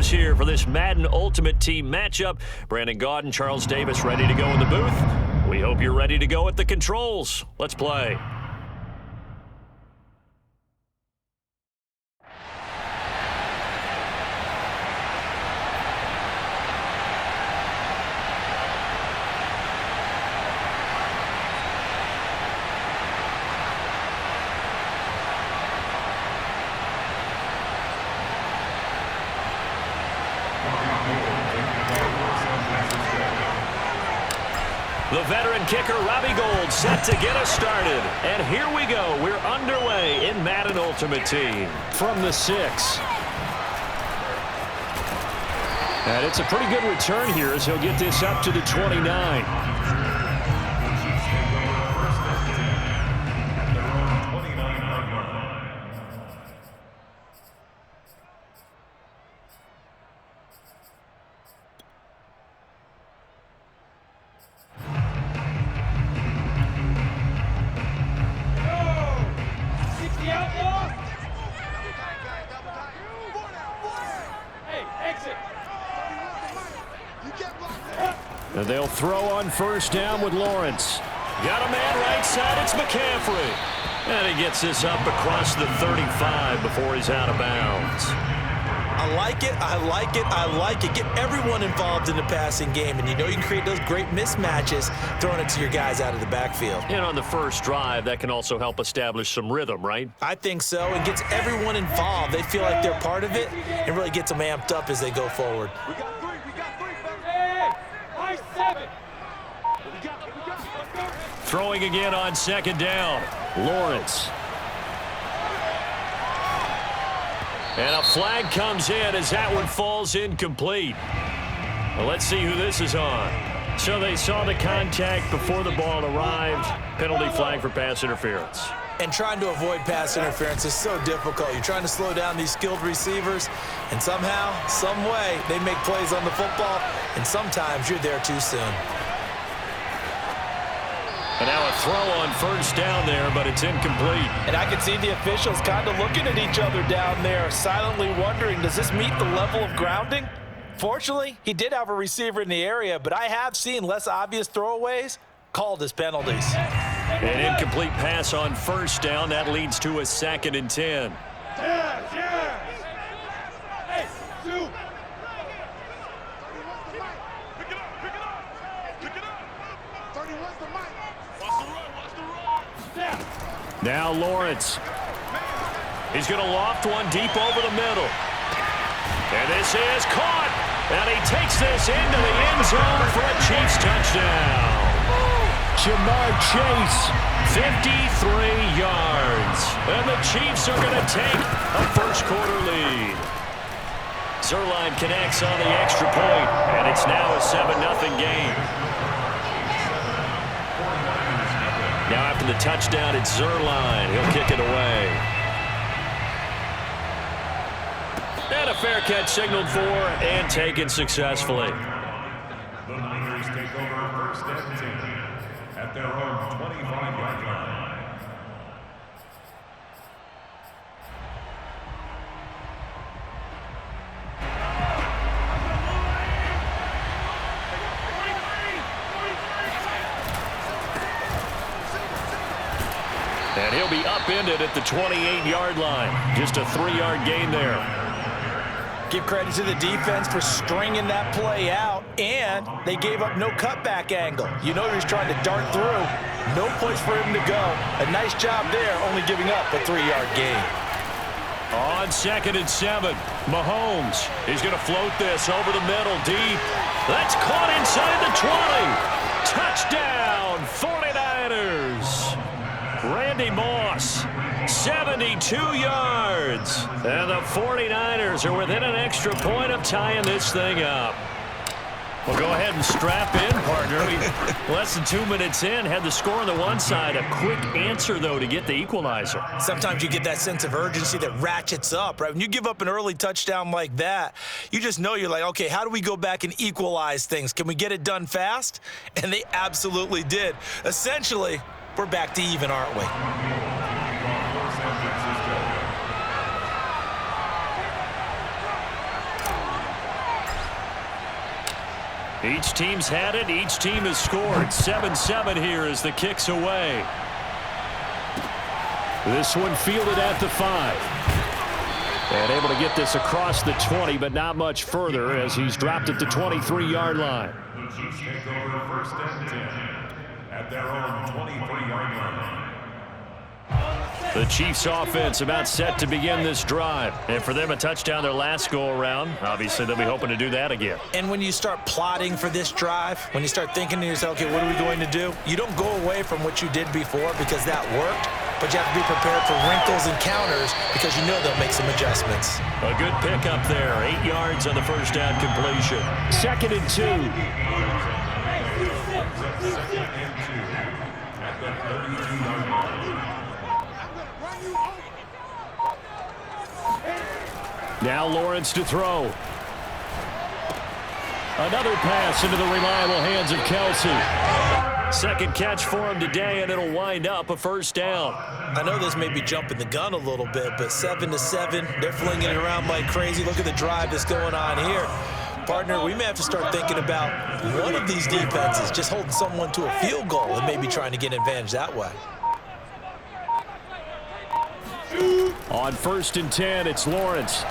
kickers here for this Madden Ultimate Team matchup. Brandon Gaudin, Charles Davis ready to go in the booth. We hope you're ready to go at the controls. Let's play. The veteran kicker, Robbie Gould, set to get us started. And here we go. We're underway in Madden Ultimate Team. From the 6. And it's a pretty good return here as he'll get this up to the 29. And they'll throw on first down with Lawrence. Got a man right side, it's McCaffrey. And he gets this up across the 35 before he's out of bounds. I like it, I like it, I like it. Get everyone involved in the passing game, and you know you can create those great mismatches throwing it to your guys out of the backfield. And on the first drive, that can also help establish some rhythm, right? I think so, and gets everyone involved. They feel like they're part of it, and really gets them amped up as they go forward. We got three, hey, high 7. Throwing again on second down. Lawrence. And a flag comes in as that one falls incomplete. Well, let's see who this is on. So they saw the contact before the ball arrived. Penalty flag for pass interference. And trying to avoid pass interference is so difficult. You're trying to slow down these skilled receivers, and somehow, some way, they make plays on the football, and sometimes you're there too soon. And now a throw on first down there, but it's incomplete. And I can see the officials kind of looking at each other down there, silently wondering, does this meet the level of grounding? Fortunately, he did have a receiver in the area, but I have seen less obvious throwaways called as penalties. An incomplete pass on first down. That leads to a 2nd and 10. Hey, 2. Now Lawrence. He's going to loft one deep over the middle. And this is caught. And he takes this into the end zone for a Chiefs touchdown. Jamar Chase, 53 yards. And the Chiefs are going to take a first quarter lead. Zerline connects on the extra point, and it's now a 7-0 game. Now after the touchdown, it's Zerline. He'll kick it away. And a fair catch signaled for and taken successfully. The Niners take over first and 10 at their own 25-yard line. And he'll be upended at the 28-yard line. Just a 3-yard gain there. Give credit to the defense for stringing that play out, and they gave up no cutback angle. You know he was trying to dart through. No place for him to go. A nice job there, only giving up a 3-yard gain. On 2nd and 7, Mahomes. He's going to float this over the middle deep. That's caught inside the 20. Touchdown, 49ers. Randy Moss, 72 yards. And the 49ers are within an extra point of tying this thing up. Well, go ahead and strap in, partner. Less than 2 minutes in, had the score on the one side. A quick answer, though, to get the equalizer. Sometimes you get that sense of urgency that ratchets up, right? When you give up an early touchdown like that, you just know you're like, okay, how do we go back and equalize things? Can we get it done fast? And they absolutely did. Essentially, we're back to even, aren't we? Each team's had it. Each team has scored. 7-7 here as the kick's away. This one fielded at the 5. And able to get this across the 20, but not much further as he's dropped at the 23-yard line. The Chiefs take over first and 10 at their own 23-yard line. The Chiefs offense about set to begin this drive. And for them, a touchdown their last go-around. Obviously, they'll be hoping to do that again. And when you start plotting for this drive, when you start thinking to yourself, okay, what are we going to do? You don't go away from what you did before because that worked, but you have to be prepared for wrinkles and counters because you know they'll make some adjustments. A good pickup there. 8 yards on the first down completion. 2nd and 2. Second and 2 at the 32-yard line. Now Lawrence to throw. Another pass into the reliable hands of Kelsey. Second catch for him today, and it'll wind up a first down. I know this may be jumping the gun a little bit, but 7-7, they're flinging it around like crazy. Look at the drive that's going on here. Partner, we may have to start thinking about one of these defenses just holding someone to a field goal and maybe trying to get an advantage that way. On 1st and 10, it's Lawrence.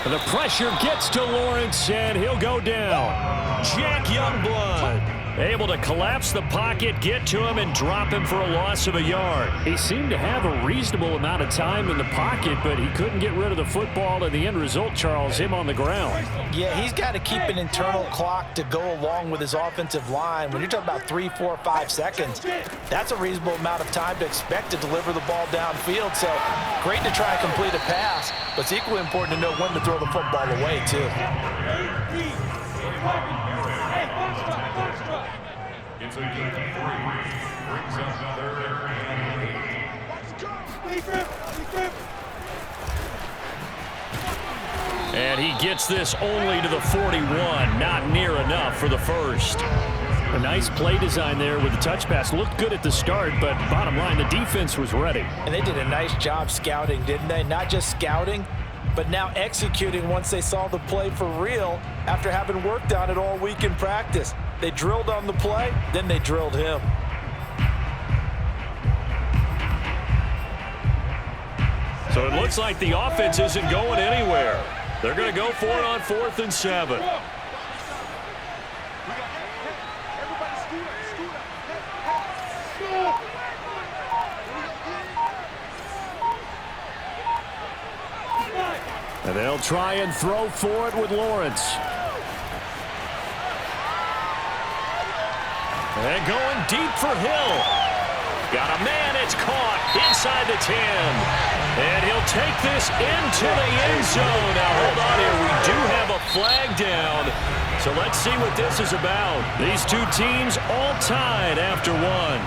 The pressure gets to Lawrence, and he'll go down. Jack Youngblood able to collapse the pocket, get to him, and drop him for a loss of a yard. He seemed to have a reasonable amount of time in the pocket, but he couldn't get rid of the football, and the end result, Charles, him on the ground. Yeah, he's got to keep an internal clock to go along with his offensive line. When you're talking about 3, 4, 5 seconds, that's a reasonable amount of time to expect to deliver the ball downfield. So great to try and complete a pass, but it's equally important to know when to throw the football away, too. It's a gain of 3. Brings up 3rd and 8. And he gets this only to the 41. Not near enough for the first. A nice play design there with the touch pass. Looked good at the start, but bottom line, the defense was ready. And they did a nice job scouting, didn't they? Not just scouting, but now executing once they saw the play for real after having worked on it all week in practice. They drilled on the play, then they drilled him. So it looks like the offense isn't going anywhere. They're going to go for it on 4th and 7. And they'll try and throw for it with Lawrence. And going deep for Hill. Got a man, it's caught inside the 10. And he'll take this into the end zone. Now, hold on here. We do have a flag down. So let's see what this is about. These two teams all tied after one.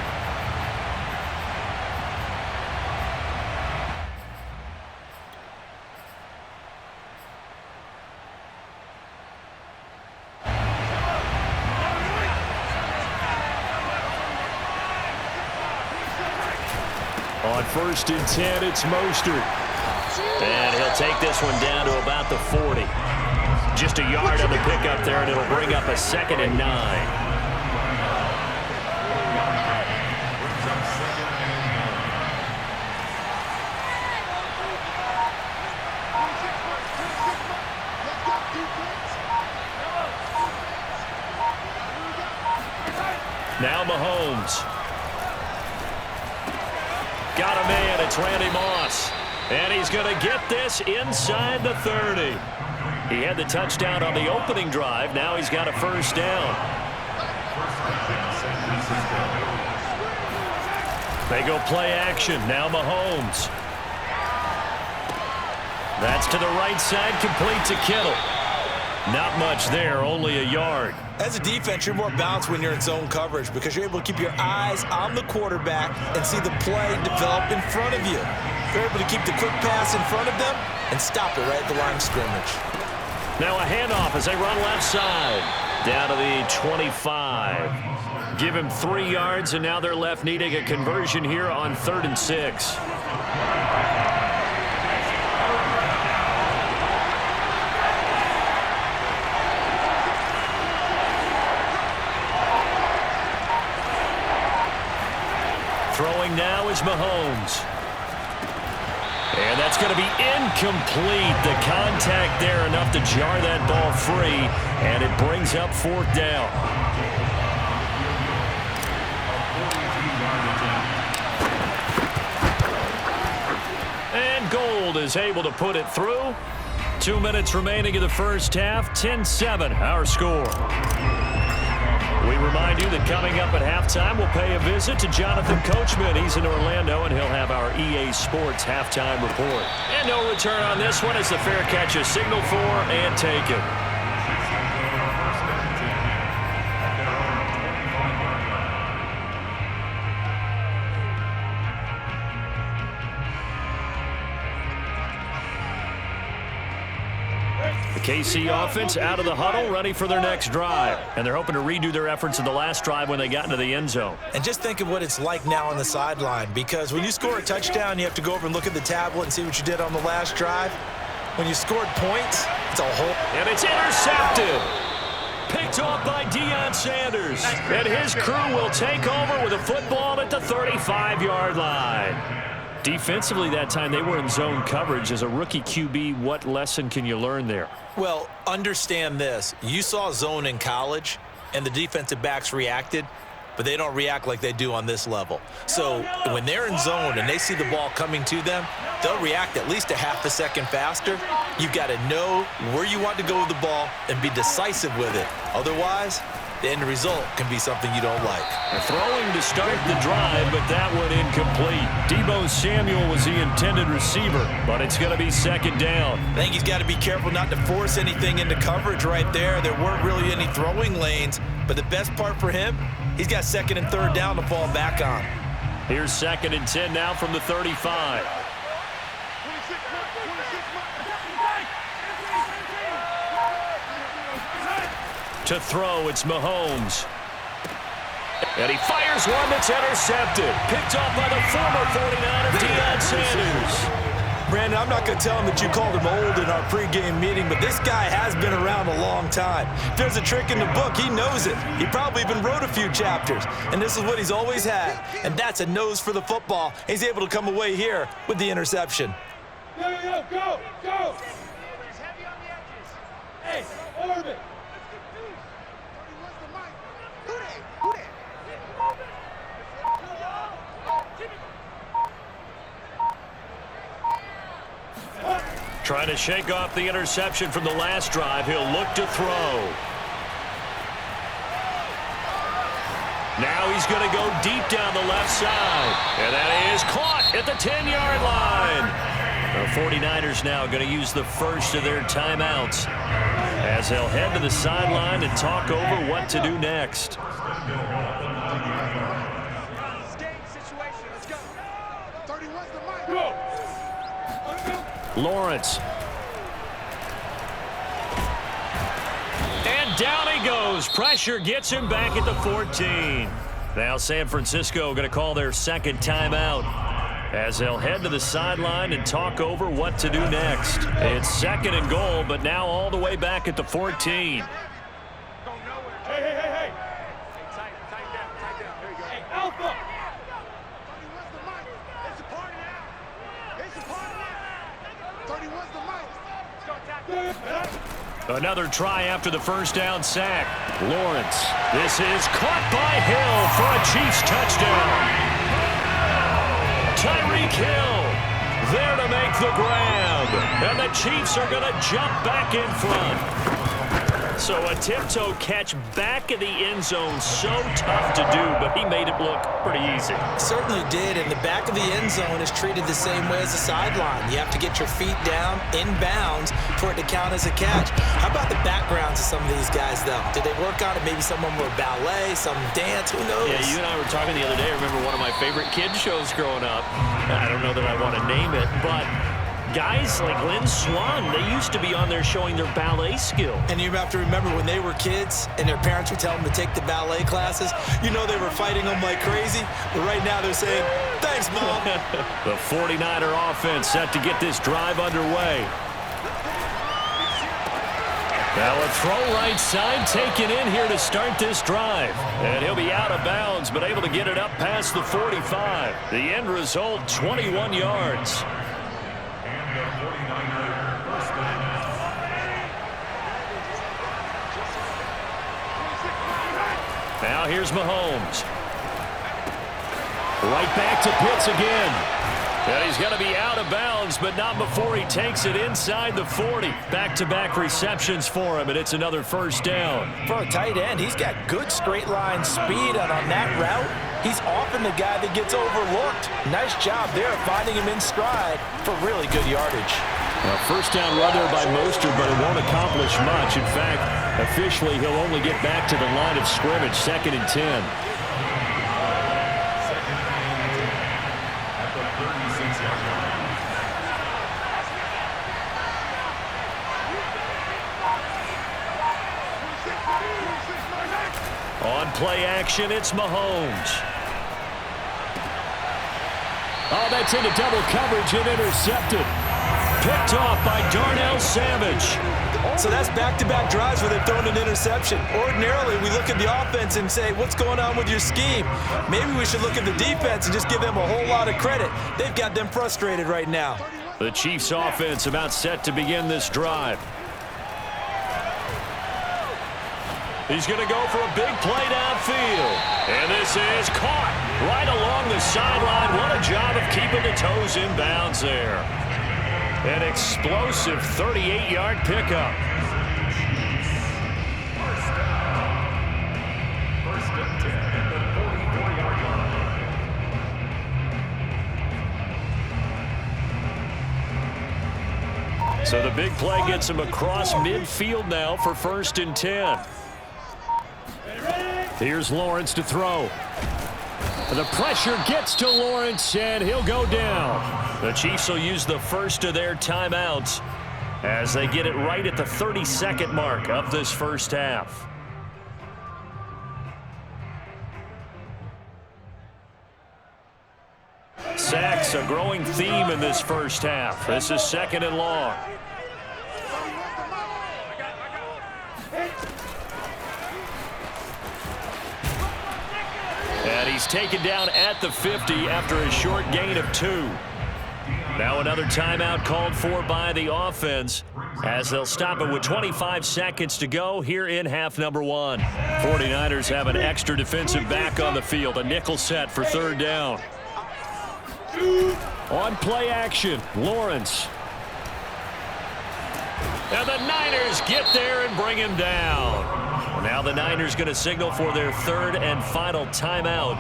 On 1st and 10, it's Mostert. And he'll take this one down to about the 40. Just a yard on the pickup there, and it'll bring up a 2nd and 9. Now Mahomes. Got a man, it's Randy Moss. And he's going to get this inside the 30. He had the touchdown on the opening drive. Now he's got a first down. They go play action. Now Mahomes. That's to the right side, complete to Kittle. Not much there, only a yard. As a defense, you're more balanced when you're in zone coverage because you're able to keep your eyes on the quarterback and see the play develop in front of you. You're able to keep the quick pass in front of them and stop it right at the line of scrimmage. Now a handoff as they run left side. Down to the 25. Give him 3 yards, and now they're left needing a conversion here on 3rd and 6. is Mahomes. And that's going to be incomplete. The contact there enough to jar that ball free, and it brings up 4th down. And Gold is able to put it through. 2 minutes remaining in the first half. 10-7, our score. We remind you that coming up at halftime, we'll pay a visit to Jonathan Coachman. He's in Orlando, and he'll have our EA Sports halftime report. And no return on this one as the fair catch is signaled for and taken. KC offense out of the huddle, ready for their next drive. And they're hoping to redo their efforts in the last drive when they got into the end zone. And just think of what it's like now on the sideline, because when you score a touchdown, you have to go over and look at the tablet and see what you did on the last drive. When you scored points, it's a whole... And it's intercepted. Picked off by Deion Sanders. And his crew will take over with a football at the 35-yard line. Defensively that time, they were in zone coverage. As a rookie QB, what lesson can you learn there? Well, understand this. You saw zone in college, and the defensive backs reacted, but they don't react like they do on this level. So when they're in zone and they see the ball coming to them, they'll react at least a half a second faster. You've got to know where you want to go with the ball and be decisive with it. Otherwise, the end result can be something you don't like. Throwing to start the drive, but that one incomplete. Deebo Samuel was the intended receiver, but it's going to be 2nd down. I think he's got to be careful not to force anything into coverage right there. There weren't really any throwing lanes, but the best part for him, he's got 2nd and 3rd down to fall back on. Here's 2nd and 10 now from the 35. To throw, it's Mahomes. And he fires one that's intercepted. Picked off by the former 49er, Deion Sanders. Brandon, I'm not going to tell him that you called him old in our pregame meeting, but this guy has been around a long time. If there's a trick in the book, he knows it. He probably even wrote a few chapters, and this is what he's always had, and that's a nose for the football. He's able to come away here with the interception. Yo, go! Hey, orbit! Trying to shake off the interception from the last drive. He'll look to throw. Now he's going to go deep down the left side. And that is caught at the 10-yard line. The 49ers now going to use the first of their timeouts as they'll head to the sideline and talk over what to do next. Lawrence. And down he goes. Pressure gets him back at the 14. Now San Francisco going to call their 2nd timeout as they'll head to the sideline and talk over what to do next. It's 2nd and goal, but now all the way back at the 14. Hey. Tight down. There you go. Hey, Alpha! Another try after the first down sack. Lawrence. This is caught by Hill for a Chiefs touchdown. Tyreek Hill there to make the grab. And the Chiefs are going to jump back in front. So a tiptoe catch back in the end zone, so tough to do, but he made it look pretty easy. Certainly did, and the back of the end zone is treated the same way as the sideline. You have to get your feet down, in bounds, for it to count as a catch. How about the backgrounds of some of these guys, though? Did they work on it? Maybe some of them were ballet, some dance, who knows? Yeah, you and I were talking the other day. I remember one of my favorite kids shows growing up. I don't know that I want to name it, but guys like Lynn Swan, they used to be on there showing their ballet skill. And you have to remember when they were kids and their parents would tell them to take the ballet classes, you know they were fighting them like crazy. But right now they're saying, thanks, Mom. The 49er offense set to get this drive underway. Now a throw right side taken in here to start this drive. And he'll be out of bounds, but able to get it up past the 45. The end result, 21 yards. And the 49er first down. Now here's Mahomes. Right back to Pitts again. And he's going to be out of bounds, but not before he takes it inside the 40. Back-to-back receptions for him, and it's another first down. For a tight end, he's got good straight line speed, and on that route, he's often the guy that gets overlooked. Nice job there finding him in stride for really good yardage. A first down run there by Mostert, but it won't accomplish much. In fact, officially, he'll only get back to the line of scrimmage, 2nd and 10. On play action, it's Mahomes. Oh, that's into double coverage and intercepted. Picked off by Darnell Savage. So that's back-to-back drives where they've thrown an interception. Ordinarily, we look at the offense and say, what's going on with your scheme? Maybe we should look at the defense and just give them a whole lot of credit. They've got them frustrated right now. The Chiefs offense about set to begin this drive. He's going to go for a big play downfield. And this is caught right along the sideline. What a job of keeping the toes in bounds there. An explosive 38-yard pickup. First and 10 at the 44-yard line. So the big play gets him across midfield now for 1st and 10. Here's Lawrence to throw. The pressure gets to Lawrence, and he'll go down. The Chiefs will use the first of their timeouts as they get it right at the 32nd mark of this first half. Sacks, a growing theme in this first half. This is 2nd and long. And he's taken down at the 50 after a short gain of 2. Now another timeout called for by the offense as they'll stop it with 25 seconds to go here in half number 1. 49ers have an extra defensive back on the field, a nickel set for 3rd down. On play action, Lawrence. And the Niners get there and bring him down. Now the Niners going to signal for their 3rd and final timeout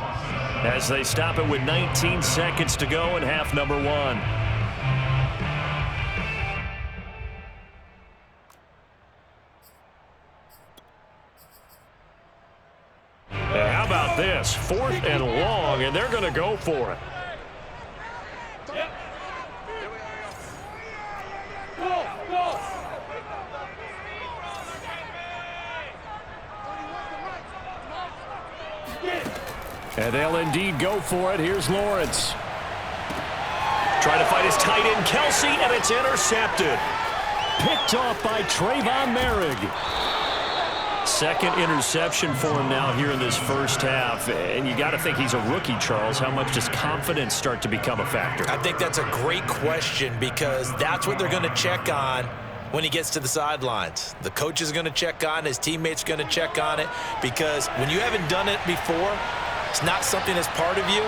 as they stop it with 19 seconds to go in half number 1. Now how about this? 4th and long, and they're going to go for it. And they'll indeed go for it. Here's Lawrence. Trying to fight his tight end, Kelsey, and it's intercepted. Picked off by Trayvon Merrick. 2nd interception for him now here in this first half. And you got to think he's a rookie, Charles. How much does confidence start to become a factor? I think that's a great question because that's what they're going to check on when he gets to the sidelines. The coach is going to check on it. His teammates are going to check on it because when you haven't done it before, it's not something that's part of you.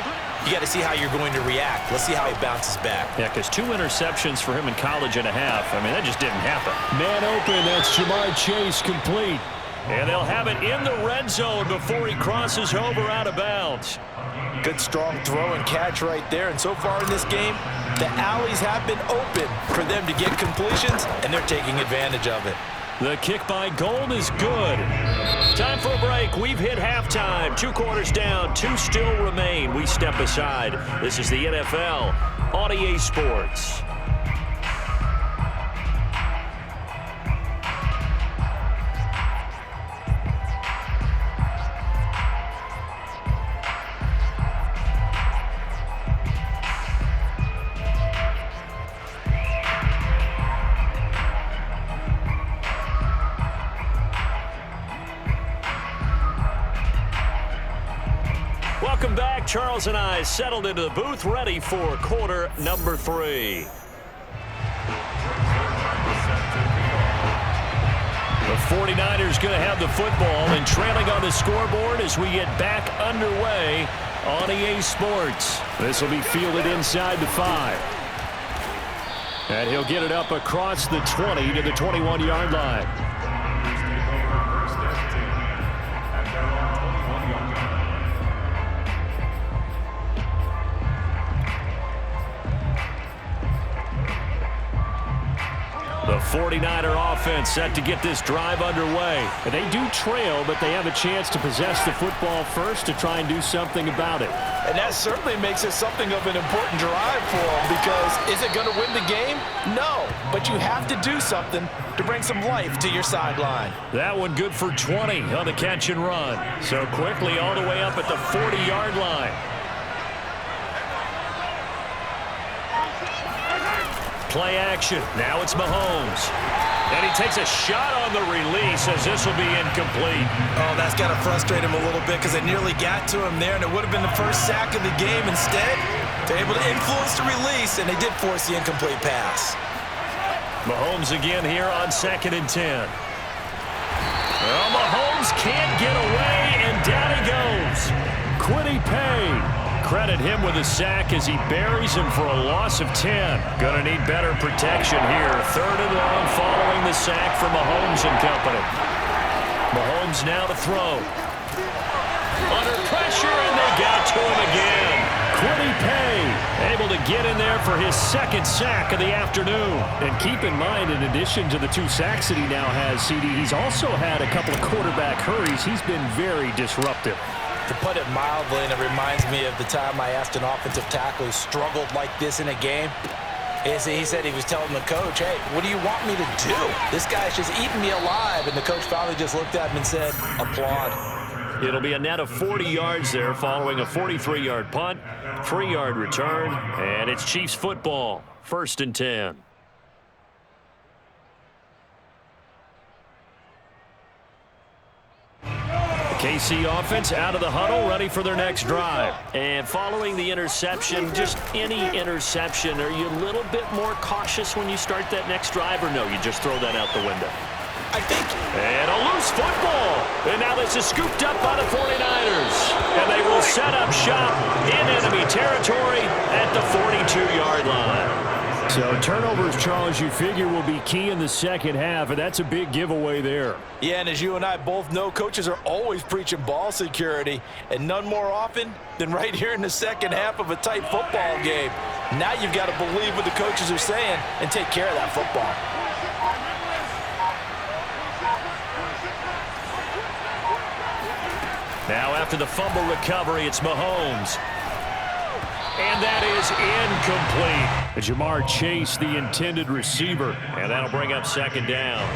You got to see how you're going to react. Let's see how he bounces back. Yeah, because 2 interceptions for him in college and a half. I mean, that just didn't happen. Man open, that's Jamar Chase complete. And they'll have it in the red zone before he crosses over out of bounds. Good strong throw and catch right there. And so far in this game, the alleys have been open for them to get completions, and they're taking advantage of it. The kick by Gold is good. Time for a break. We've hit halftime. 2 quarters down, 2 still remain. We step aside. This is the NFL on EA Sports. Welcome back. Charles and I settled into the booth, ready for quarter number 3. The 49ers going to have the football and trailing on the scoreboard as we get back underway on EA Sports. This will be fielded inside the 5. And he'll get it up across the 20 to the 21-yard line. The 49er offense set to get this drive underway. They do trail, but they have a chance to possess the football first to try and do something about it. And that certainly makes it something of an important drive for them, because is it going to win the game? No, but you have to do something to bring some life to your sideline. That one good for 20 on the catch and run. So quickly all the way up at the 40-yard line. Play action. Now it's Mahomes. And he takes a shot on the release as this will be incomplete. Oh, that's got to frustrate him a little bit because it nearly got to him there, and it would have been the first sack of the game. Instead, they're able to influence the release, and they did force the incomplete pass. Mahomes again here on 2nd and 10. Well, Mahomes can't get away, and down he goes. Quiddy Pay. Credit him with a sack as he buries him for a loss of 10. Gonna need better protection here. 3rd and long following the sack from Mahomes and company. Mahomes now to throw. Under pressure, and they got to him again. Quiddy Pay able to get in there for his 2nd sack of the afternoon. And keep in mind, in addition to the 2 sacks that he now has, CD, he's also had a couple of quarterback hurries. He's been very disruptive. To put it mildly, and it reminds me of the time I asked an offensive tackle who struggled like this in a game. He said he was telling the coach, hey, what do you want me to do? This guy's just eating me alive. And the coach finally just looked at him and said, applaud. It'll be a net of 40 yards there following a 43-yard punt, 3-yard return, and it's Chiefs football, 1st and 10. KC offense out of the huddle, ready for their next drive. And following the interception, just any interception, are you a little bit more cautious when you start that next drive, or no, you just throw that out the window? I think. And a loose football. And now this is scooped up by the 49ers. And they will set up shop in enemy territory at the 42-yard line. So turnovers, Charles, you figure will be key in the second half, and that's a big giveaway there. Yeah, and as you and I both know, coaches are always preaching ball security, and none more often than right here in the second half of a tight football game. Now you've got to believe what the coaches are saying and take care of that football. Now after the fumble recovery, it's Mahomes. And that is incomplete. Jamar Chase, the intended receiver, and that'll bring up 2nd down.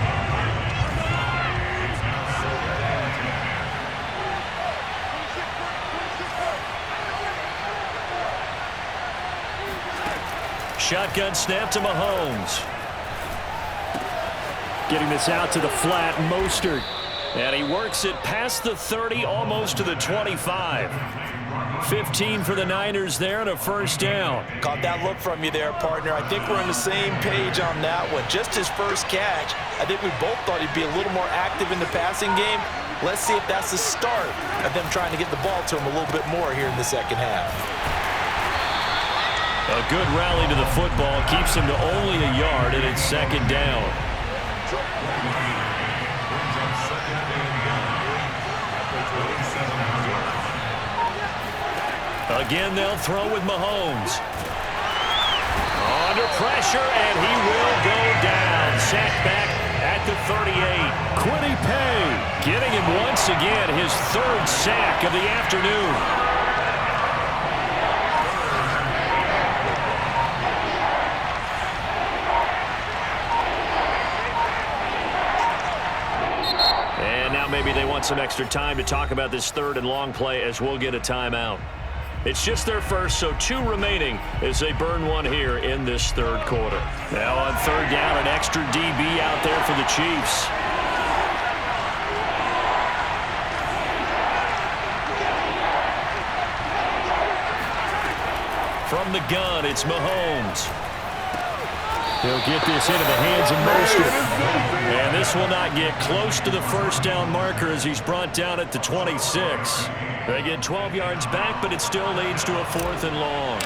Shotgun snap to Mahomes. Getting this out to the flat, Mostert. And he works it past the 30, almost to the 25. 15 for the Niners there and a 1st down. Caught that look from you there, partner. I think we're on the same page on that one. Just his first catch. I think we both thought he'd be a little more active in the passing game. Let's see if that's the start of them trying to get the ball to him a little bit more here in the second half. A good rally to the football keeps him to only a yard, and it's 2nd down. Again, they'll throw with Mahomes. Under pressure, and he will go down. Sacked back at the 38. Quiddy Pay getting him once again, his 3rd sack of the afternoon. And now maybe they want some extra time to talk about this 3rd and long play as we'll get a timeout. It's just their first, so 2 remaining as they burn one here in this 3rd quarter. Now on 3rd down, an extra DB out there for the Chiefs. from the gun, it's Mahomes. He'll get this into the hands of Mostert. And this will not get close to the first down marker as he's brought down at the 26. They get 12 yards back, but it still leads to a 4th and long.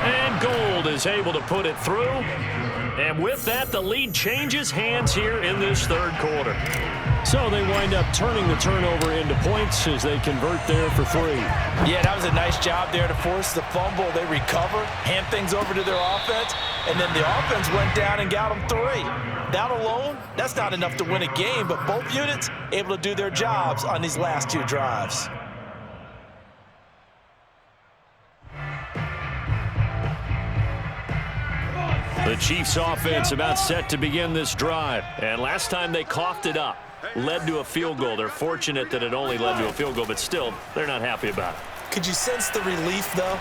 And Gold is able to put it through. And with that, the lead changes hands here in this third quarter. So they wind up turning the turnover into points as they convert there for 3. Yeah, that was a nice job there to force the fumble. They recover, hand things over to their offense, and then the offense went down and got them 3. That alone, that's not enough to win a game, but both units able to do their jobs on these last 2 drives. The Chiefs offense about set to begin this drive. And last time they coughed it up, led to a field goal. They're fortunate that it only led to a field goal, but still, they're not happy about it. Could you sense the relief, though,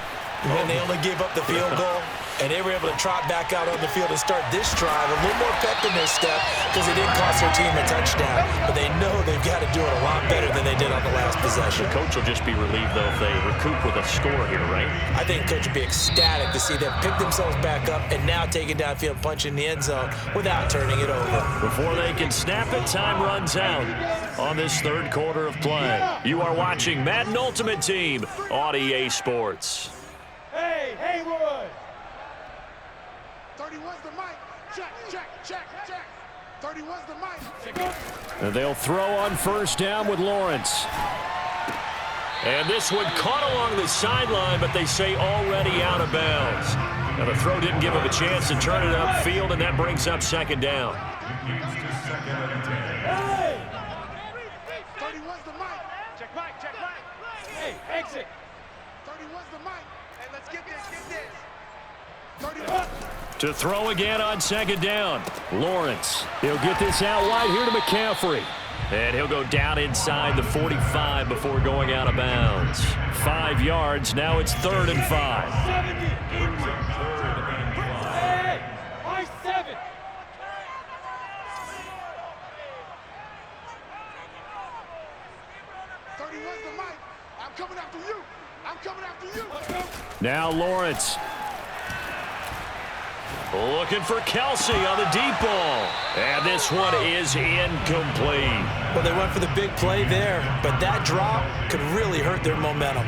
when they only gave up the field goal? And they were able to trot back out on the field and start this drive. A little more pep in their step because it didn't cost their team a touchdown. But they know they've got to do it a lot better than they did on the last possession. The coach will just be relieved, though, if they recoup with a score here, right? I think the coach would be ecstatic to see them pick themselves back up and now take it downfield, punch in the end zone without turning it over. Before they can snap it, time runs out on this third quarter of play. You are watching Madden Ultimate Team on EA Sports. Hey, Haywood! 31's the mic. Check. 31's the mic. And they'll throw on first down with Lawrence. And this one caught along the sideline, but they say already out of bounds. Now the throw didn't give him a chance to turn it upfield, and that brings up second down. Hey! 31's the mic. Check mic. Hey, exit. 31's the mic. Hey, let's get this. 31. To throw again on second down. Lawrence. He'll get this out wide here to McCaffrey. And he'll go down inside the 45 before going out of bounds. 5 yards. Now it's 3rd and 5. 70. Hey, I-7. I'm coming after you. Now Lawrence. Looking for Kelsey on the deep ball. And this one is incomplete. Well, they went for the big play there, but that drop could really hurt their momentum.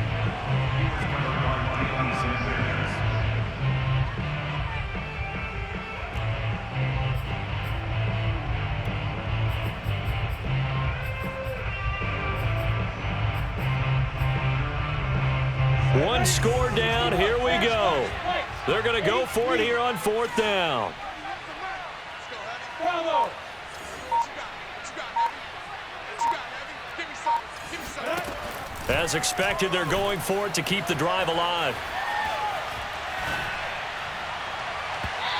One score down. Here we go. They're going to go for it here on 4th down. Bravo. As expected, they're going for it to keep the drive alive.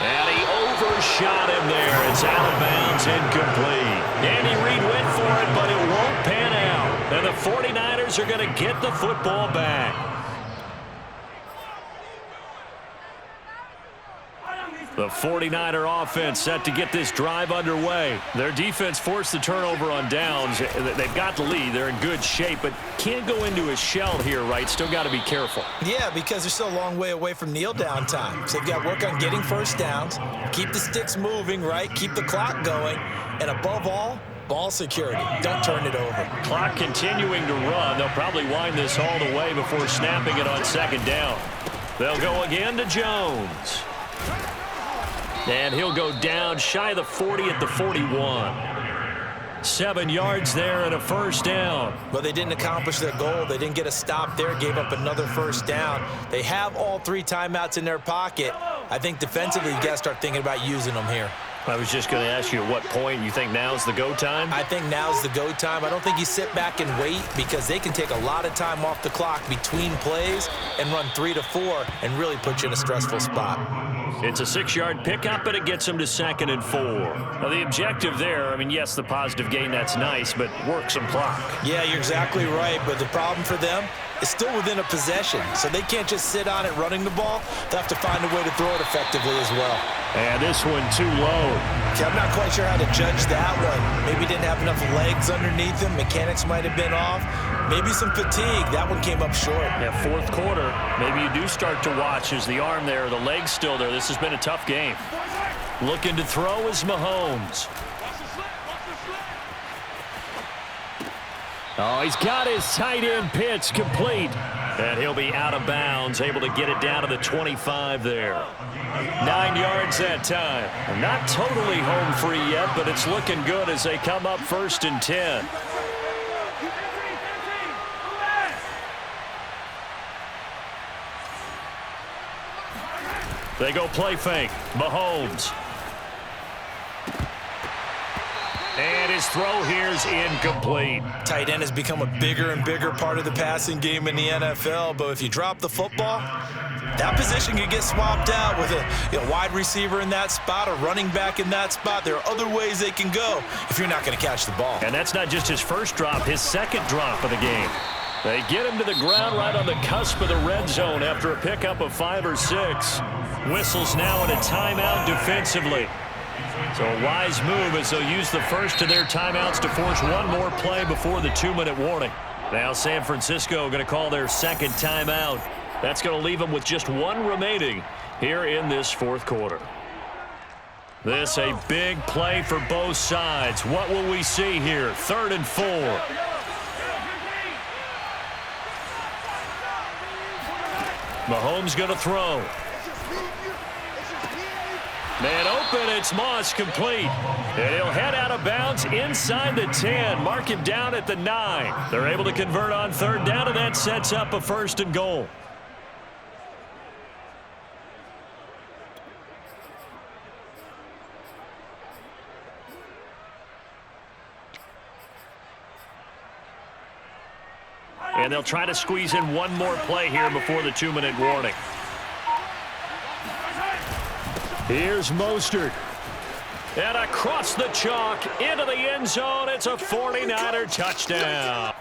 And he overshot him there. It's out of bounds, incomplete. Andy Reid went for it, but it won't pan out. And the 49ers are going to get the football back. The 49er offense set to get this drive underway. Their defense forced the turnover on downs. They've got the lead. They're in good shape, but can't go into a shell here, right? Still got to be careful. Yeah, because they're still a long way away from kneel down time. So they've got to work on getting first downs, keep the sticks moving, right? Keep the clock going, and above all, ball security. Don't turn it over. Clock continuing to run. They'll probably wind this all the way before snapping it on second down. They'll go again to Jones. And he'll go down shy of the 40 at the 41. 7 yards there and a first down. But they didn't accomplish their goal. They didn't get a stop there, gave up another first down. They have all 3 timeouts in their pocket. I think defensively you got to start thinking about using them here. I was just going to ask you at what point you think now's the go time? I think now's the go time. I don't think you sit back and wait because they can take a lot of time off the clock between plays and run 3 to 4 and really put you in a stressful spot. It's a 6-yard pickup, and it gets them to 2nd and 4. Now, the objective there, I mean, yes, the positive gain, that's nice, but work some clock. Yeah, you're exactly right, but the problem for them is still within a possession, so they can't just sit on it running the ball. They'll have to find a way to throw it effectively as well. And this one too low. Okay, I'm not quite sure how to judge that one. Maybe didn't have enough legs underneath him. Mechanics might have been off. Maybe some fatigue. That one came up short. Yeah, fourth quarter, maybe you do start to watch as the arm there, the leg's still there. This has been a tough game. Looking to throw is Mahomes. Oh, he's got his tight end pitch complete. And he'll be out of bounds, able to get it down to the 25 there. 9 yards that time. Not totally home free yet, but it's looking good as they come up 1st and 10. They go play fake. Mahomes. And his throw here is incomplete. Tight end has become a bigger and bigger part of the passing game in the NFL, but if you drop the football, that position can get swapped out with a wide receiver in that spot, a running back in that spot. There are other ways they can go if you're not going to catch the ball. And that's not just his first drop, his second drop of the game. They get him to the ground right on the cusp of the red zone after a pickup of 5 or 6. Whistles now in a timeout defensively. So a wise move as they'll use the first of their timeouts to force one more play before the 2-minute warning. Now San Francisco going to call their second timeout. That's going to leave them with just one remaining here in this fourth quarter. This a big play for both sides. What will we see here? 3rd and 4. Mahomes going to throw. Man open, it's Moss complete. And he'll head out of bounds inside the 10. Mark him down at the 9. They're able to convert on 3rd down, and that sets up a 1st and goal. And they'll try to squeeze in one more play here before the 2-minute warning. Here's Mostert. And across the chalk into the end zone. It's a 49er touchdown.